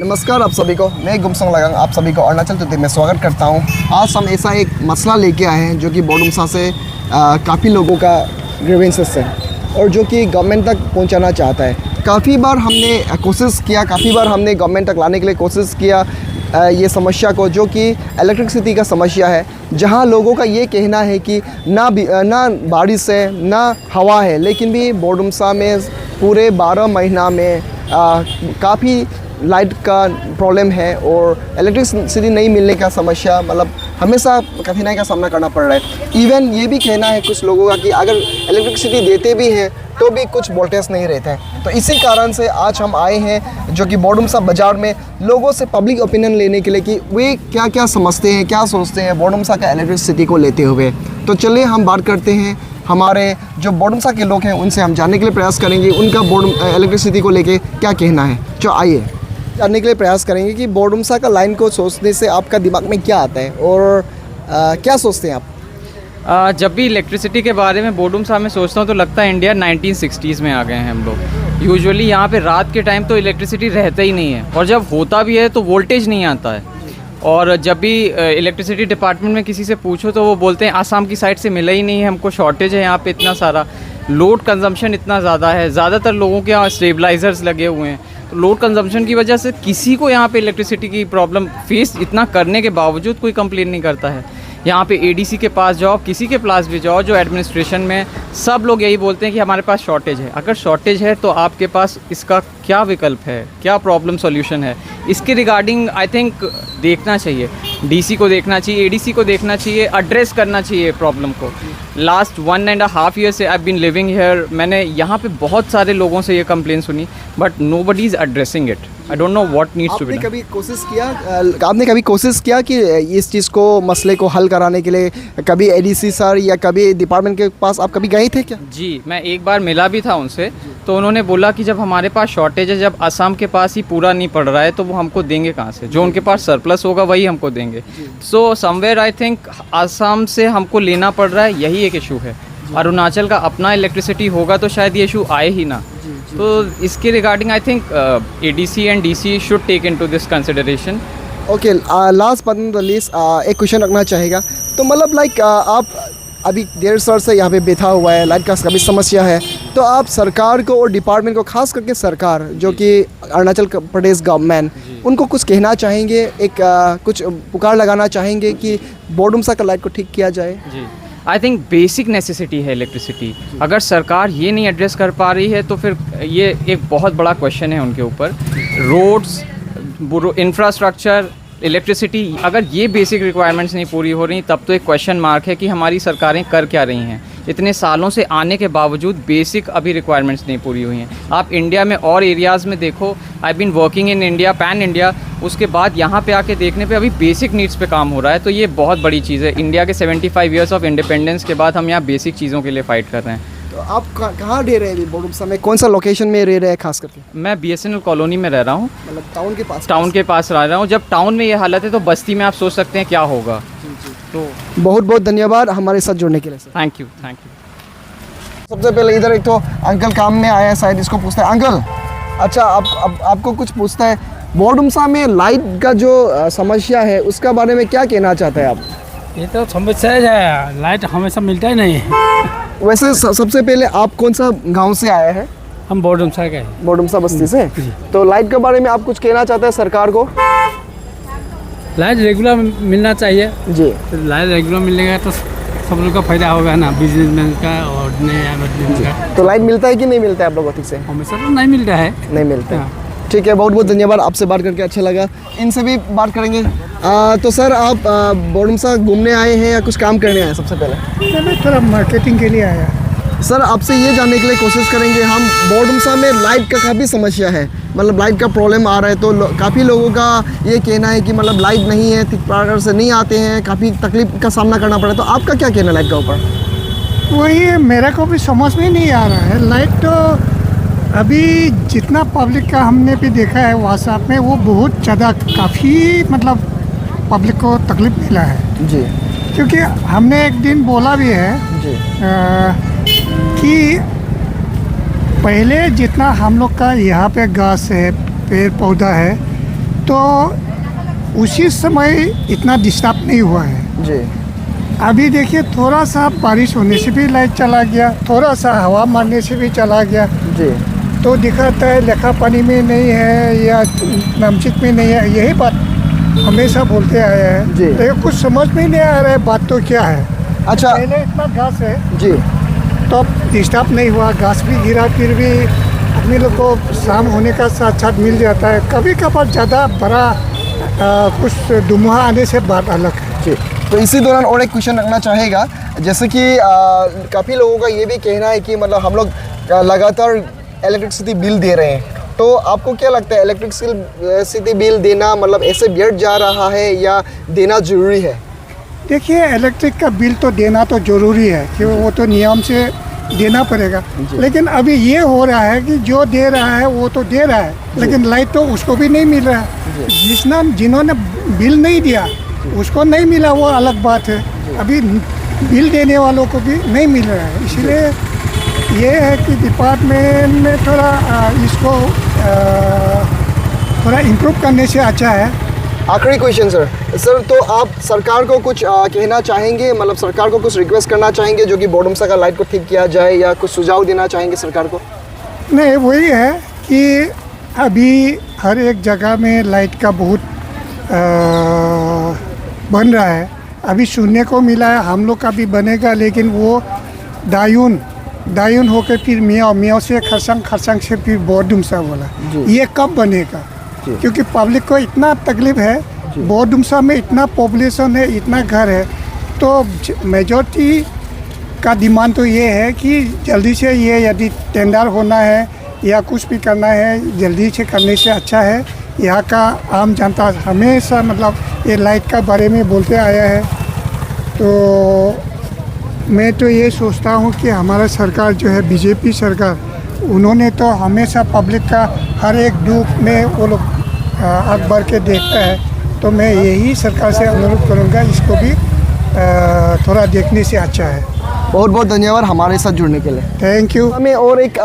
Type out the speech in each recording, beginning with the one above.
नमस्कार आप सभी को, मैं गुमसंग लगांग आप सभी को अरुणाचल टुडे में स्वागत करता हूं। आज हम ऐसा एक मसला लेके आए हैं जो कि बोडुमसा से काफ़ी लोगों का ग्रीवेंसेस है और जो कि गवर्नमेंट तक पहुंचाना चाहता है। काफ़ी बार हमने कोशिश किया, काफ़ी बार हमने गवर्नमेंट तक लाने के लिए कोशिश किया ये समस्या को, जो कि इलेक्ट्रिसिटी का समस्या है, जहां लोगों का ये कहना है कि ना बारिश है ना हवा है, लेकिन भी बोडुमसा में पूरे 12 महीना में काफ़ी लाइट का प्रॉब्लम है और इलेक्ट्रिसिटी नहीं मिलने का समस्या, मतलब हमेशा कठिनाई का सामना करना पड़ रहा है। इवन ये भी कहना है कुछ लोगों का कि अगर इलेक्ट्रिसिटी देते भी हैं तो भी कुछ वोल्टेज नहीं रहते हैं। तो इसी कारण से आज हम आए हैं जो कि बोडुमसा बाज़ार में लोगों से पब्लिक ओपिनियन लेने के लिए कि वे क्या क्या समझते हैं, क्या सोचते हैं बोडुमसा का इलेक्ट्रिसिटी को लेते हुए। तो चलिए हम बात करते हैं, हमारे जो बोडुमसा के लोग हैं उनसे हम जानने के लिए प्रयास करेंगे उनका इलेक्ट्रिसिटी को लेके क्या कहना है। जो आइए जानने के लिए प्रयास करेंगे कि बोडुमसा का लाइन को सोचने से आपका दिमाग में क्या आता है और क्या सोचते हैं आप? जब भी इलेक्ट्रिसिटी के बारे में बोडुमसा में सोचता हूँ तो लगता है इंडिया 1960s में आ गए हैं हम लोग। यूजुअली यहाँ पे रात के टाइम तो इलेक्ट्रिसिटी रहता ही नहीं है और जब होता भी है तो वोल्टेज नहीं आता है। और जब भी इलेक्ट्रिसिटी डिपार्टमेंट में किसी से पूछो तो वो बोलते हैं आसाम की साइड से मिला ही नहीं है, हमको शॉर्टेज है यहाँ पे इतना सारा, लोड कंजम्पशन इतना ज़्यादा है, ज़्यादातर लोगों के यहाँ स्टेबलाइजर्स लगे हुए हैं। तो लोड कंजम्पशन की वजह से किसी को यहाँ पे इलेक्ट्रिसिटी की प्रॉब्लम फेस इतना करने के बावजूद कोई कंप्लेन नहीं करता है। यहाँ पे एडीसी के पास जाओ, किसी के पास भी जाओ जो एडमिनिस्ट्रेशन में, सब लोग यही बोलते हैं कि हमारे पास शॉर्टेज है। अगर शॉर्टेज है तो आपके पास इसका क्या विकल्प है, क्या प्रॉब्लम सॉल्यूशन है, इसके रिगार्डिंग आई थिंक देखना चाहिए, डीसी को देखना चाहिए, एडीसी को देखना चाहिए, एड्रेस करना चाहिए प्रॉब्लम को। लास्ट 1.5 ईयर से आई बीन लिविंग हियर, मैंने यहाँ पे बहुत सारे लोगों से ये कंप्लेन सुनी, but nobody is addressing it. I don't know what needs to be done. आपने कभी कोशिश किया कि इस चीज़ को, मसले को हल कराने के लिए कभी एडीसी सर या कभी डिपार्टमेंट के पास आप कभी गए थे क्या? जी, मैं एक बार मिला भी था उनसे, तो उन्होंने बोला कि जब हमारे पास शॉर्टेज है, जब असम के पास ही पूरा नहीं पड़ रहा है तो वो हमको देंगे कहाँ से, जो उनके पास सरप्लस होगा वही हमको देंगे। So somewhere I think Assam से हमको लेना पड़ रहा है, यही एक इशू है। अरुणाचल का अपना इलेक्ट्रिसिटी होगा तो शायद ये इशू आए ही ना। तो इसके regarding I think ADC and DC should take into this consideration. Okay, last but not the least एक क्वेश्चन रखना चाहेगा, तो मतलब लाइक आप अभी 1.5 साल से यहाँ पे बैठा हुआ है, लाइट का कभी समस्या है, तो आप सरकार को और डिपार्टमेंट को, खास करके सरकार जो कि अरुणाचल प्रदेश गवर्नमेंट, उनको कुछ कहना चाहेंगे, एक कुछ पुकार लगाना चाहेंगे कि बोडुमसा का लाइट को ठीक किया जाए? जी, आई थिंक बेसिक नेसेसिटी है इलेक्ट्रिसिटी। अगर सरकार ये नहीं एड्रेस कर पा रही है तो फिर ये एक बहुत बड़ा क्वेश्चन है उनके ऊपर। रोड्स, इंफ्रास्ट्रक्चर, इलेक्ट्रिसिटी, अगर ये बेसिक रिक्वायरमेंट्स नहीं पूरी हो रही तब तो एक क्वेश्चन मार्क है कि हमारी सरकारें कर क्या रही हैं। इतने सालों से आने के बावजूद बेसिक अभी रिक्वायरमेंट्स नहीं पूरी हुई हैं। आप इंडिया में और एरियाज़ में देखो, I been working in India, pan India, उसके बाद यहाँ पे आके देखने पे अभी बेसिक नीड्स पे काम हो रहा है। तो ये बहुत बड़ी चीज़ है। इंडिया के 75 ईयर्स ऑफ इंडिपेंडेंस के बाद हम यहाँ बेसिक चीज़ों के लिए फ़ाइट कर रहे हैं। तो आप कहाँ रह रहे हैं बोडुमसा में, कौन सा लोकेशन में रह रहे हैं खास करके? मैं BSNL कॉलोनी में रह रहा हूँ, मतलब टाउन के पास? टाउन के पास रह रहा हूँ। जब टाउन में ये हालत है तो बस्ती में आप सोच सकते हैं क्या होगा। तो बहुत बहुत धन्यवाद हमारे साथ जुड़ने के लिए sir. Thank you, thank you. सबसे पहले इधर एक तो अंकल काम में आया है, शायद इसको पूछता है। अंकल, अच्छा आपको कुछ पूछता है, बोडुमसा में लाइट का जो समस्या है उसका बारे में क्या कहना चाहते हैं आप? ये तो समस्या है, लाइट हमेशा मिलता ही नहीं है। वैसे सबसे पहले आप कौन सा गांव से आए हैं? हम बोडुमसा के हैं। बोडुमसा बस्ती से। तो लाइट के बारे में आप कुछ कहना चाहते हैं सरकार को? लाइट रेगुलर मिलना चाहिए जी। तो लाइट रेगुलर मिलेगा तो सब लोग का फायदा होगा ना, बिजनेसमैन का और नए का। तो लाइट मिलता है कि नहीं मिलता है आप लोगों को ठीक से? हमेशा तो नहीं मिलता है। नहीं मिलता है। ठीक है, बहुत बहुत धन्यवाद, आपसे बात करके अच्छा लगा। इनसे भी बात करेंगे। तो सर आप बोडुमसा घूमने आए हैं या कुछ काम करने आए हैं? सबसे पहले मैं थोड़ा मार्केटिंग के लिए आया। सर आपसे ये जानने के लिए कोशिश करेंगे, हम बोडुमसा में लाइट का काफ़ी समस्या है, मतलब लाइट का प्रॉब्लम आ रहा है। तो काफ़ी लोगों का ये कहना है कि मतलब लाइट नहीं है, ठीक प्रकार से नहीं आते हैं, काफ़ी तकलीफ का सामना करना पड़ा है। तो आपका क्या कहना है लाइट का ऊपर? वही मेरा को भी समझ में नहीं आ रहा है। लाइट तो अभी जितना पब्लिक का हमने भी देखा है व्हाट्सएप में, वो बहुत ज़्यादा काफ़ी मतलब पब्लिक को तकलीफ मिला है जी। क्योंकि हमने एक दिन बोला भी है जी कि पहले जितना हम लोग का यहाँ पे घास है, पेड़ पौधा है, तो उसी समय इतना डिस्टर्ब नहीं हुआ है। जी अभी देखिए थोड़ा सा बारिश होने से भी लाइट चला गया, थोड़ा सा हवा मारने से भी चला गया, जी तो दिखाता है लेखा पानी में नहीं है या नमचिक में नहीं है। यही बात हमेशा बोलते आए हैं, जी। लेकिन कुछ समझ में नहीं आ रहा है बात तो क्या है। अच्छा पहले इतना घास है जी तो डिस्टर्ब नहीं हुआ, घास भी गिरा फिर भी आदमी लोग को शाम होने का साथ साथ मिल जाता है। कभी कभार ज़्यादा बड़ा कुछ धुमुहा आने से बात अलग है। जी। तो इसी दौरान और एक क्वेश्चन रखना चाहेगा, जैसे कि काफ़ी लोगों का ये भी कहना है कि मतलब हम लोग लगातार इलेक्ट्रिसिटी बिल दे रहे हैं, तो आपको क्या लगता है इलेक्ट्रिसिटी बिल देना मतलब ऐसे व्यर्थ जा रहा है या देना ज़रूरी है? देखिए इलेक्ट्रिक का बिल तो देना तो ज़रूरी है कि वो तो नियम से देना पड़ेगा, लेकिन अभी ये हो रहा है कि जो दे रहा है वो तो दे रहा है, लेकिन लाइट तो उसको भी नहीं मिल रहा है। जिन्होंने बिल नहीं दिया उसको नहीं मिला वो अलग बात है, अभी बिल देने वालों को भी नहीं मिल रहा है। इसलिए ये है कि डिपार्टमेंट में थोड़ा इसको थोड़ा इम्प्रूव करने से अच्छा है। आखिरी क्वेश्चन सर, तो आप सरकार को कुछ कहना चाहेंगे, मतलब सरकार को कुछ रिक्वेस्ट करना चाहेंगे जो कि बोडुमसा का लाइट को ठीक किया जाए, या कुछ सुझाव देना चाहेंगे सरकार को? नहीं, वही है कि अभी हर एक जगह में लाइट का बहुत बन रहा है। अभी सुनने को मिला है हम लोग का भी बनेगा, लेकिन वो दायून होकर फिर मियाँ से खरसंग से फिर बोडुमसा बोला। ये कब बनेगा? क्योंकि पब्लिक को इतना तकलीफ है, बोडुमसा में इतना पॉपुलेशन है, इतना घर है, तो मेजॉरिटी का डिमांड तो ये है कि जल्दी से ये यदि टेंडर होना है या कुछ भी करना है जल्दी से करने से अच्छा है। यहाँ का आम जनता हमेशा मतलब ये लाइट का बारे में बोलते आया है, तो मैं तो ये सोचता हूँ कि हमारा सरकार जो है बीजेपी सरकार, उन्होंने तो हमेशा पब्लिक का हर एक दुख में वो लोग आग भर के देखता है, तो मैं यही सरकार से अनुरोध करूँगा इसको भी थोड़ा देखने से अच्छा है। बहुत बहुत धन्यवाद हमारे साथ जुड़ने के लिए। Thank you. हमें और एक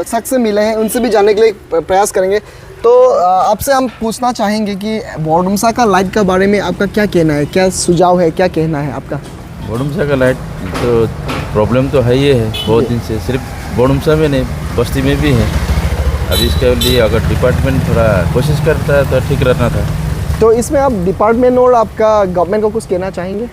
शख्स से मिले हैं, उनसे भी जानने के लिए प्रयास करेंगे। तो आपसे हम पूछना चाहेंगे कि बोडुमसा का लाइट के बारे में आपका क्या कहना है, क्या सुझाव है, क्या कहना है आपका? बोडुमसा का लाइट तो प्रॉब्लम तो है ही है बहुत दिन से, सिर्फ बोडुमसा में नहीं बस्ती में भी है। अभी इसके लिए अगर डिपार्टमेंट थोड़ा कोशिश करता है तो ठीक रहना था। तो इसमें आप डिपार्टमेंट और आपका गवर्नमेंट को कुछ कहना चाहेंगे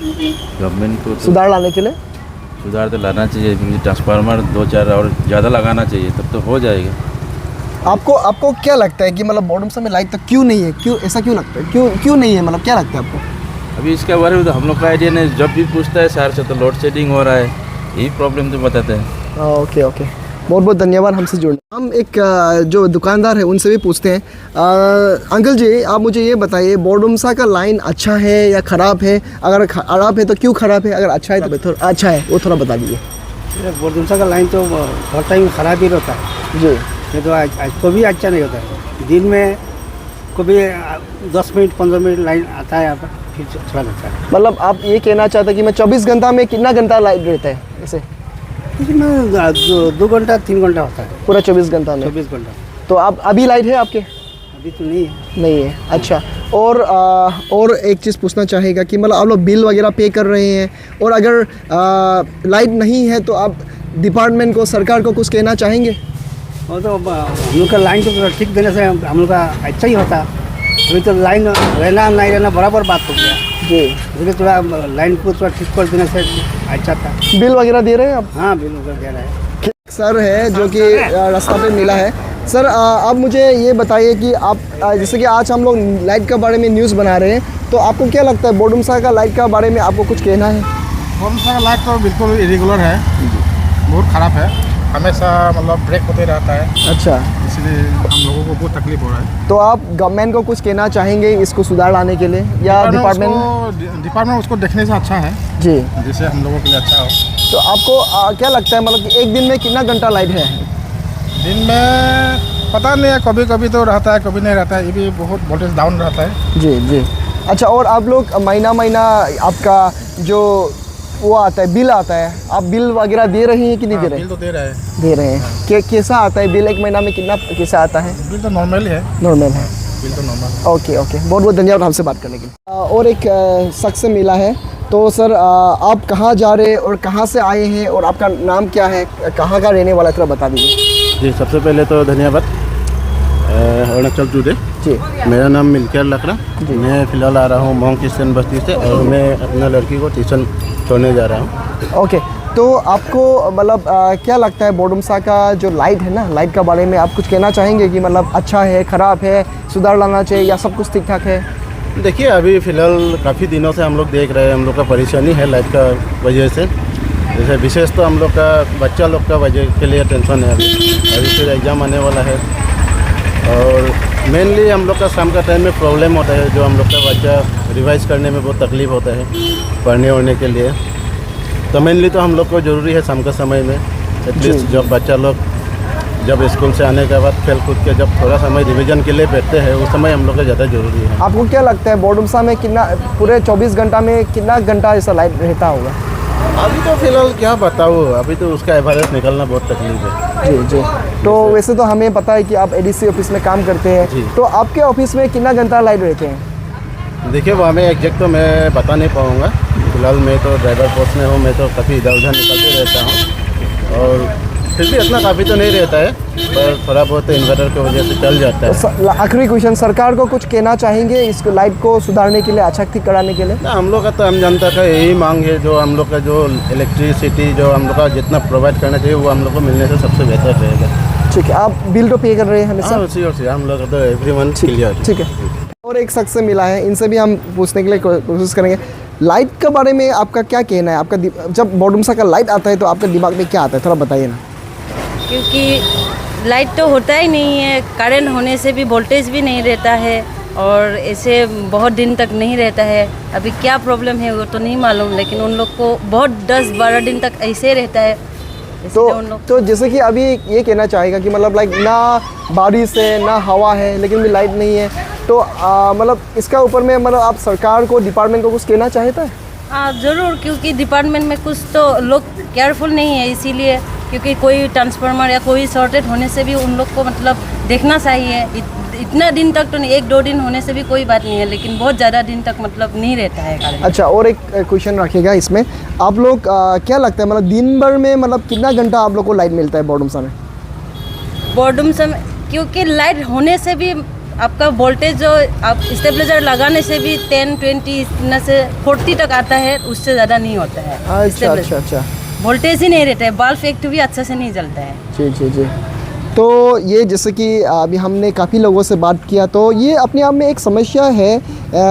गवर्नमेंट को सुधार लाने के लिए? सुधार तो लाना चाहिए, क्योंकि ट्रांसफार्मर 2-4 और ज़्यादा लगाना चाहिए, तब तो हो जाएगा। आपको क्या लगता है कि मतलब बोडुमसा में लाइट तो क्यों नहीं है, क्यों ऐसा क्यों लगता है, क्यों नहीं है, मतलब क्या लगता है आपको? अभी इसके बारे में तो हम लोग का आइडिया नहीं, जब भी पूछता है शहर से तो लोड शेडिंग हो रहा है, यही प्रॉब्लम तो बताते हैं। ओके बहुत बहुत धन्यवाद हमसे जुड़ने। हम एक जो दुकानदार है उनसे भी पूछते हैं। अंकल जी, आप मुझे ये बताइए बोडुमसा का लाइन अच्छा है या ख़राब है? अगर ख़राब है तो क्यों ख़राब है, अगर अच्छा है तो थोड़ा अच्छा है वो थोड़ा बता दीजिए। बोडुमसा का लाइन तो हर टाइम ख़राब ही रहता है जी। ये तो आज कभी अच्छा नहीं होता है। दिन में कभी 10 मिनट 15 मिनट लाइन आता है, यहाँ पर फिर चला जाता है। मतलब आप ये कहना चाहते हैं कि मैं 24 घंटा में कितना घंटा लाइट रहता है ऐसे? लेकिन 2 घंटा 3 घंटा होता है, पूरा 24 घंटा में? 24 घंटा। तो आप अभी लाइट है आपके? अभी तो नहीं है। नहीं है, अच्छा। और एक चीज़ पूछना चाहेगा कि मतलब आप लोग बिल वगैरह पे कर रहे हैं, और अगर लाइट नहीं है तो आप डिपार्टमेंट को, सरकार को कुछ कहना चाहेंगे? और तो हम लोग का लाइन तो ठीक देने से हम लोग का अच्छा ही होता। अभी तो लाइन रहना नहीं रहना बराबर बात हो गया जी। इसलिए थोड़ा लाइन को थोड़ा ठीक कर देने से अच्छा था। बिल वगैरह दे रहे हैं आप? हाँ, बिल वगैरह दे रहा है। सर है जो कि रास्ता पे मिला है। सर आप मुझे ये बताइए कि आप जैसे कि आज हम लोग लाइट के बारे में न्यूज़ बना रहे हैं, तो आपको क्या लगता है बोडुमसा का लाइट के बारे में आपको कुछ कहना है? बोडुमसा का लाइट तो बिल्कुल इरेगुलर है, बहुत ख़राब है, हमेशा मतलब ब्रेक होते रहता है। अच्छा, इसलिए हम लोगों को बहुत तकलीफ हो रहा है। तो आप गवर्नमेंट को कुछ कहना चाहेंगे इसको सुधार लाने के लिए, या डिपार्टमेंट उसको देखने से अच्छा है जी, जिससे हम लोगों के लिए अच्छा हो। तो आपको क्या लगता है मतलब कि एक दिन में कितना घंटा लाइट है? दिन में पता नहीं है, कभी कभी तो रहता है, कभी नहीं रहता है, ये भी बहुत वोल्टेज डाउन रहता है। जी जी। अच्छा, और आप लोग महीना आपका जो वो आता है, बिल आता है, आप बिल वगैरह दे रही हैं कि नहीं दे रहे? बिल तो दे रहे हैं। दे रहे हैं। कैसा आता है बिल? एक महीना में कितना कैसा आता है? बिल तो नॉर्मल है। नॉर्मल है। बिल तो नॉर्मल है। ओके ओके, बहुत बहुत धन्यवाद हमसे बात करने के लिए। और एक शख्स से मिला है। तो सर आप कहाँ जा रहे हैं और कहाँ से आए हैं और आपका नाम क्या है, कहाँ का रहने वाला है, थोड़ा बता दीजिए। जी, सबसे पहले तो धन्यवाद अरुणाचल टुडे। जी, मेरा नाम मिल्कियार लकड़ा। मैं फ़िलहाल आ रहा हूँ मोंग क्रिश्चियन बस्ती से और मैं अपना लड़की को ट्यूशन छोड़ने जा रहा हूँ। ओके। तो आपको मतलब क्या लगता है बोडुमसा का जो लाइट है ना, लाइट के बारे में आप कुछ कहना चाहेंगे कि मतलब अच्छा है, ख़राब है, सुधार लाना चाहिए या सब कुछ ठीक ठाक है? देखिए, अभी फ़िलहाल काफ़ी दिनों से हम लोग देख रहे हैं, हम लोग का परेशानी है लाइट का वजह से। जैसे विशेष तो हम लोग का बच्चा लोग का वजह के लिए टेंशन है। अभी फिर एग्ज़ाम आने वाला है और मेनली हम लोग का शाम का टाइम में प्रॉब्लम होता है, जो हम लोग का बच्चा रिवाइज करने में बहुत तकलीफ़ होता है पढ़ने वढ़ने के लिए। तो मेनली तो हम लोग को ज़रूरी है शाम का समय में एटलीस्ट जब बच्चा लोग जब स्कूल से आने के बाद खेल कूद के जब थोड़ा समय रिवीजन के लिए बैठते हैं, उस समय हम लोग का ज़्यादा ज़रूरी है। आपको क्या लगता है बोडुमसा में कितना पूरे 24 घंटा में कितना घंटा ऐसा लाइट रहता होगा? अभी तो फ़िलहाल क्या बताऊँ, अभी तो उसका एवरेज निकलना बहुत तकलीफ है। जी जी। तो वैसे तो हमें पता है कि आप एडीसी ऑफिस में काम करते हैं, तो आपके ऑफिस में कितना घंटा लाइट रहते हैं? देखिए, वो हमें एग्जैक्ट तो मैं बता नहीं पाऊँगा। फिलहाल मैं तो ड्राइवर पोस्ट में हूँ, मैं तो काफ़ी इधर उधर निकलते रहता हूँ और फिर भी इतना काफ़ी तो नहीं रहता है, पर थोड़ा बहुत इन्वर्टर की वजह से चल जाता है। तो आखिरी क्वेश्चन, सरकार को कुछ कहना चाहेंगे इसको लाइट को सुधारने के लिए, अच्छा ठीक कराने के लिए? ना, हम लोग का तो हम जनता का यही मांग है, जो हम लोग का जो इलेक्ट्रिसिटी जो हम लोग का जितना प्रोवाइड करना चाहिए वो हम लोग को मिलने से सबसे बेहतर रहेगा। ठीक है। आप बिल तो पे कर रहे हैं हमेशा? हाँ, उसी और से हम लोग का तो एवरी मंथ क्लियर। ठीक है। और एक शख्स से मिला है, इनसे भी हम पूछने के लिए कोशिश करेंगे। लाइट के बारे में आपका क्या कहना है? आपका जब बोडुमसा का लाइट आता है तो आपके दिमाग में क्या आता है, थोड़ा बताइए ना। क्योंकि लाइट तो होता ही नहीं है, करंट होने से भी वोल्टेज भी नहीं रहता है और ऐसे बहुत दिन तक नहीं रहता है। अभी क्या प्रॉब्लम है वो तो नहीं मालूम, लेकिन उन लोग को बहुत 10-12 दिन तक ऐसे रहता है। तो जैसे कि अभी ये कहना चाहेगा कि मतलब लाइक ना बारिश है ना हवा है लेकिन भी लाइट नहीं है, तो मतलब इसका ऊपर में मतलब आप सरकार को, डिपार्टमेंट को कुछ कहना चाहता है? हाँ ज़रूर, क्योंकि डिपार्टमेंट में कुछ तो लोग केयरफुल नहीं है, इसीलिए क्योंकि कोई ट्रांसफार्मर या कोई शॉर्टेज होने से भी उन लोग को मतलब देखना चाहिए। इतना दिन तक तो नहीं, 1-2 दिन होने से भी कोई बात नहीं है, लेकिन बहुत ज़्यादा दिन तक मतलब नहीं रहता है कारण। अच्छा, और एक क्वेश्चन रखिएगा इसमें, आप लोग क्या लगता है मतलब दिन भर में मतलब कितना घंटा आप लोग को लाइट मिलता है बोडुमसा में? बोडुमसा में क्योंकि लाइट होने से भी आपका वोल्टेज जो आप स्टेबलाइजर लगाने से भी 10-20 इतना से 40 तक आता है, उससे ज़्यादा नहीं होता है। अच्छा अच्छा अच्छा, वोल्टेज ही नहीं रहता है, बल्ब एक भी अच्छे से नहीं जलता है। जी जी जी। तो ये जैसे कि अभी हमने काफ़ी लोगों से बात किया, तो ये अपने आप में एक समस्या है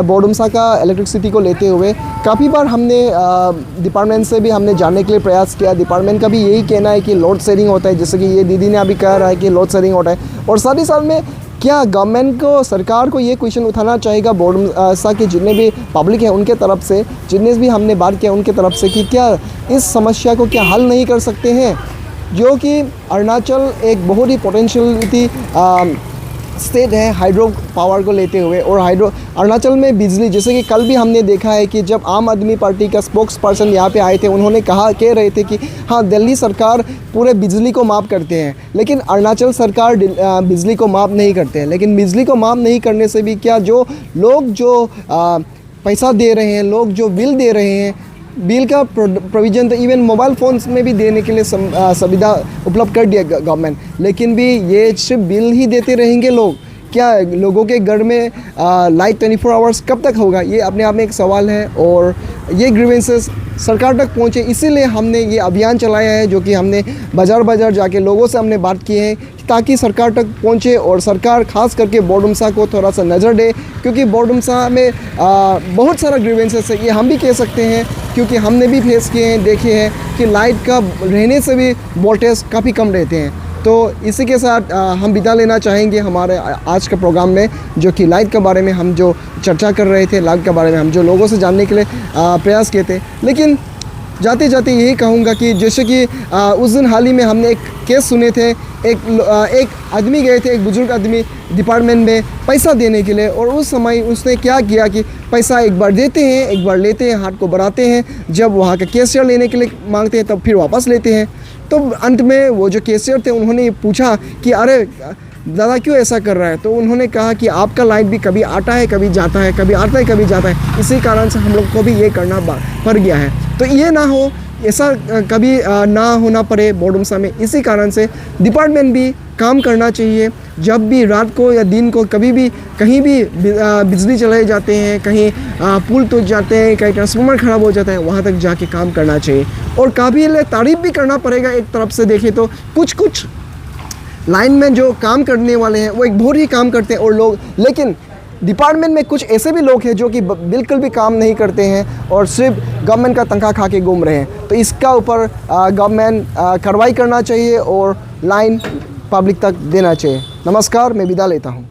बोडुमसा का इलेक्ट्रिसिटी को लेते हुए। काफ़ी बार हमने डिपार्टमेंट से भी हमने जानने के लिए प्रयास किया। डिपार्टमेंट का भी यही कहना है कि लोड शेयरिंग होता है, जैसे कि ये दीदी ने अभी कह रहा है कि लोड शेयरिंग होता है। और साथ ही साथ में क्या गवर्नमेंट को, सरकार को ये क्वेश्चन उठाना चाहेगा बोडुमसा के जितने भी पब्लिक है उनके तरफ से, जितने भी हमने बात किया उनके तरफ से, कि क्या इस समस्या को क्या हल नहीं कर सकते हैं, जो कि अरुणाचल एक बहुत ही पोटेंशियलिटी स्टेट है हाइड्रो पावर को लेते हुए। और अरुणाचल में बिजली, जैसे कि कल भी हमने देखा है कि जब आम आदमी पार्टी का स्पोक्स पर्सन यहाँ पे आए थे, उन्होंने कह रहे थे कि हाँ दिल्ली सरकार पूरे बिजली को माफ़ करते हैं, लेकिन अरुणाचल सरकार बिजली को माफ़ नहीं करते हैं। लेकिन बिजली को माफ़ नहीं करने से भी क्या जो लोग जो पैसा दे रहे हैं, लोग जो बिल दे रहे हैं, बिल का प्रोविज़न तो इवन मोबाइल फ़ोन्स में भी देने के लिए सुविधा उपलब्ध कर दिया गवर्नमेंट, लेकिन भी ये सिर्फ बिल ही देते रहेंगे लोग। क्या लोगों के घर में लाइट 24 आवर्स कब तक होगा, ये अपने आप में एक सवाल है। और ये ग्रीवेंसेस सरकार तक पहुँचे, इसीलिए हमने ये अभियान चलाया है, जो कि हमने बाज़ार जाके लोगों से हमने बात की है ताकि सरकार तक पहुँचे और सरकार खास करके बोडुमसा को थोड़ा सा नज़र दे, क्योंकि बोडुमसा में बहुत सारा ग्रीवेंसेस है, ये हम भी कह सकते हैं क्योंकि हमने भी फेस किए हैं, देखे हैं कि लाइट का रहने से भी वोल्टेज काफ़ी कम रहते हैं। तो इसी के साथ हम विदा लेना चाहेंगे हमारे आज का प्रोग्राम में, जो कि लाइट के बारे में हम जो चर्चा कर रहे थे, लाइट के बारे में हम जो लोगों से जानने के लिए प्रयास किए थे। लेकिन जाते जाते यही कहूँगा कि जैसे कि उस दिन हाल ही में हमने एक केस सुने थे, एक आदमी गए थे, एक बुजुर्ग आदमी डिपार्टमेंट में पैसा देने के लिए, और उस समय उसने क्या किया कि पैसा एक बार देते हैं, एक बार लेते हैं, हाथ को बढ़ाते हैं, जब वहाँ का कैशियर लेने के लिए मांगते हैं तब फिर वापस लेते हैं। तो अंत में वो जो कैशियर थे उन्होंने पूछा कि अरे दादा क्यों ऐसा कर रहा है, तो उन्होंने कहा कि आपका लाइट भी कभी आता है कभी जाता है, कभी आता है कभी जाता है, इसी कारण से हम लोग को भी ये करना पड़ गया है। तो ये ना हो, ऐसा कभी ना होना पड़े बोडुमसा में, इसी कारण से डिपार्टमेंट भी काम करना चाहिए। जब भी रात को या दिन को कभी भी कहीं भी बिजली चले जाते हैं, कहीं पुल टूट जाते हैं, कहीं ट्रांसफार्मर ख़राब हो जाता है, वहाँ तक जाके काम करना चाहिए। और काबिल तारीफ़ भी करना पड़ेगा, एक तरफ से देखें तो कुछ लाइन में जो काम करने वाले हैं वो एक बहुत ही काम करते हैं और लोग, लेकिन डिपार्टमेंट में कुछ ऐसे भी लोग हैं जो कि बिल्कुल भी काम नहीं करते हैं और सिर्फ गवर्नमेंट का तनख्वाह खा के घूम रहे हैं। तो इसका ऊपर गवर्नमेंट कार्रवाई करना चाहिए और लाइन पब्लिक तक देना चाहिए। नमस्कार, मैं विदा लेता हूँ।